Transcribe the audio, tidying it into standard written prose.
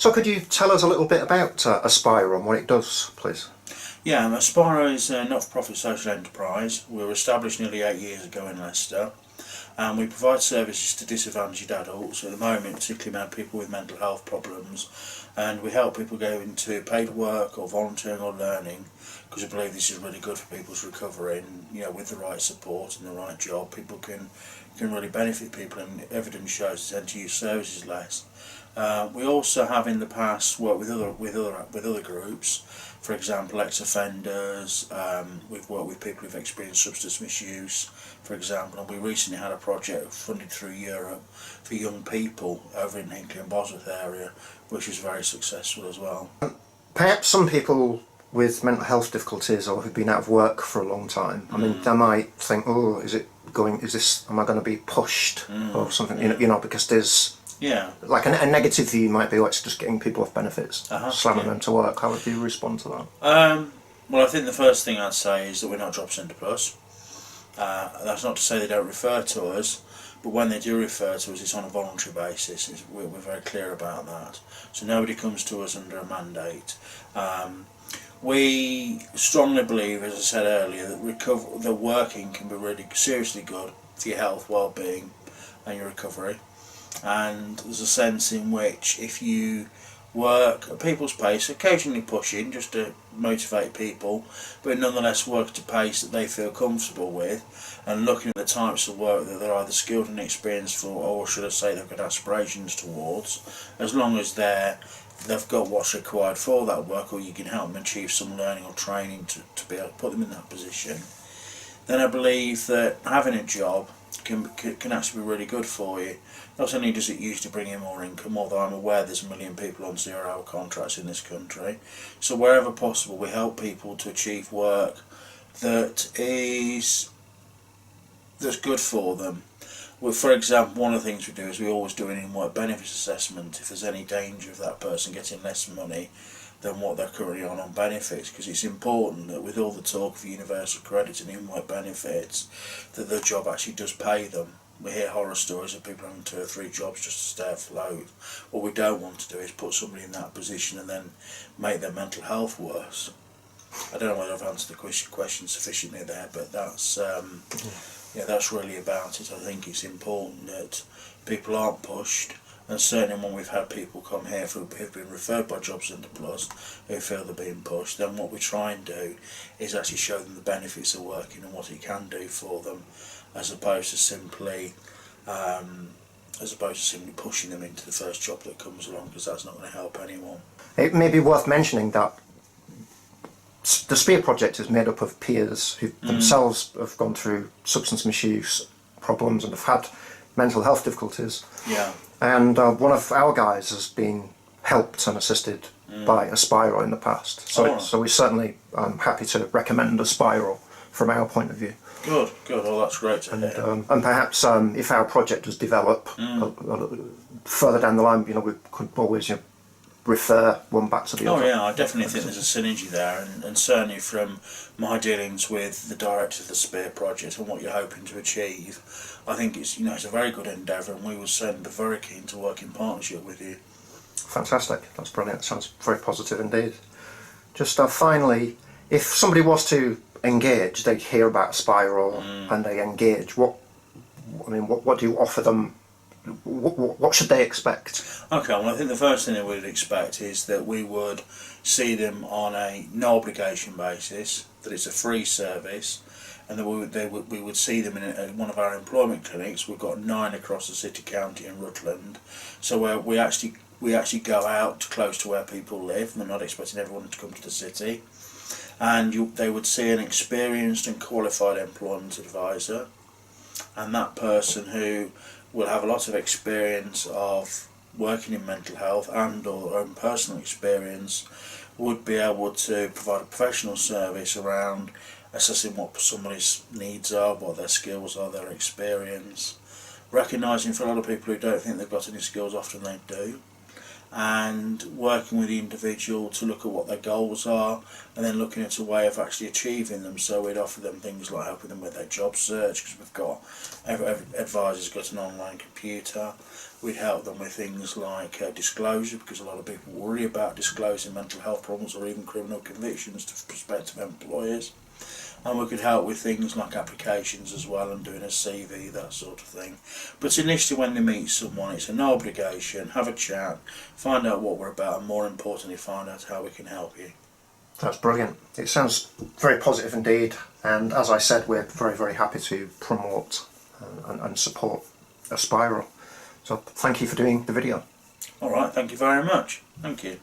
So could you tell us a little bit about Aspiro and what it does, please? Yeah, Aspiro is a not-for-profit social enterprise. We were established nearly 8 years ago in Leicester, and we provide services to disadvantaged adults, at the moment particularly people with mental health problems, and we help people go into paid work or volunteering or learning, because we believe this is really good for people's recovery, and with the right support and the right job people can really benefit people, and evidence shows they tend to use services less. We also have in the past worked with other groups, for example ex-offenders. We've worked with people who've experienced substance misuse, for example, and we recently had a project funded through Europe for young people over in Hinkley and Bosworth area, which was very successful as well. Perhaps some people with mental health difficulties or who've been out of work for a long time, I mean, they might think, oh, am I going to be pushed or something, because there's like a negative view might be, it's just getting people off benefits, slamming them to work. How would you respond to that? Well, I think the first thing I'd say is that we're not Job Centre Plus. That's not to say they don't refer to us, but when they do refer to us, it's on a voluntary basis. We're very clear about that. So nobody comes to us under a mandate. We strongly believe, as I said earlier, that working can be really seriously good for your health, well-being and your recovery. And there's a sense in which if you work at people's pace, occasionally pushing just to motivate people, but nonetheless work at a pace that they feel comfortable with, and looking at the types of work that they're either skilled and experienced for, or should I say they've got aspirations towards, as long as they've got what's required for that work, or you can help them achieve some learning or training to be able to put them in that position, then I believe that having a job can actually be really good for you. Not only does it usually bring in more income, although I'm aware there's 1 million people on 0-hour contracts in this country, so wherever possible we help people to achieve work that's good for them. Well, for example, one of the things we do is we always do an in-work benefits assessment if there's any danger of that person getting less money than what they're currently on benefits, because it's important that with all the talk of universal credit and in-work benefits, that the job actually does pay them. We hear horror stories of people having 2 or 3 jobs just to stay afloat. What we don't want to do is put somebody in that position and then make their mental health worse. I don't know whether I've answered the question sufficiently there, but that's that's really about it. I think it's important that people aren't pushed, and certainly when we've had people come here who've been referred by Job Centre Plus who feel they're being pushed, then what we try and do is actually show them the benefits of working and what it can do for them, as opposed to simply pushing them into the first job that comes along, because that's not going to help anyone. It may be worth mentioning that the Aspiro project is made up of peers who themselves have gone through substance misuse problems and have had mental health difficulties. Yeah. And one of our guys has been helped and assisted by Aspiro in the past. So we're certainly happy to recommend Aspiro from our point of view. Good. Oh, that's great to hear. And perhaps if our project does develop further down the line, we could always refer one back to the other. Oh yeah, I definitely think there's a synergy there, and certainly from my dealings with the director of the Aspiro project and what you're hoping to achieve, I think it's a very good endeavour, and we will certainly be very keen to work in partnership with you. Fantastic, that's brilliant. Sounds very positive indeed. Just finally, if somebody was to engage, they hear about Aspiro and they engage, what do you offer them? What should they expect? Okay, well, I think the first thing they would expect is that we would see them on a no obligation basis, that it's a free service, and that we would see them in one of our employment clinics. We've got 9 across the city, county and Rutland, so where we actually go out close to where people live. We're not expecting everyone to come to the city, and they would see an experienced and qualified employment advisor, and that person who will have a lot of experience of working in mental health and or own personal experience would be able to provide a professional service around assessing what somebody's needs are, what their skills are, their experience, recognising for a lot of people who don't think they've got any skills, often they do, and working with the individual to look at what their goals are, and then looking at a way of actually achieving them. So we'd offer them things like helping them with their job search, because we've got, every advisor's got an online computer, We'd help them with things like disclosure, because a lot of people worry about disclosing mental health problems or even criminal convictions to prospective employers. And we could help with things like applications as well, and doing a CV, that sort of thing. But initially when they meet someone, it's an obligation, have a chat, find out what we're about, and more importantly find out how we can help you. That's brilliant. It sounds very positive indeed, and as I said, we're very, very happy to promote and support Aspiro. So thank you for doing the video. Alright, thank you very much. Thank you.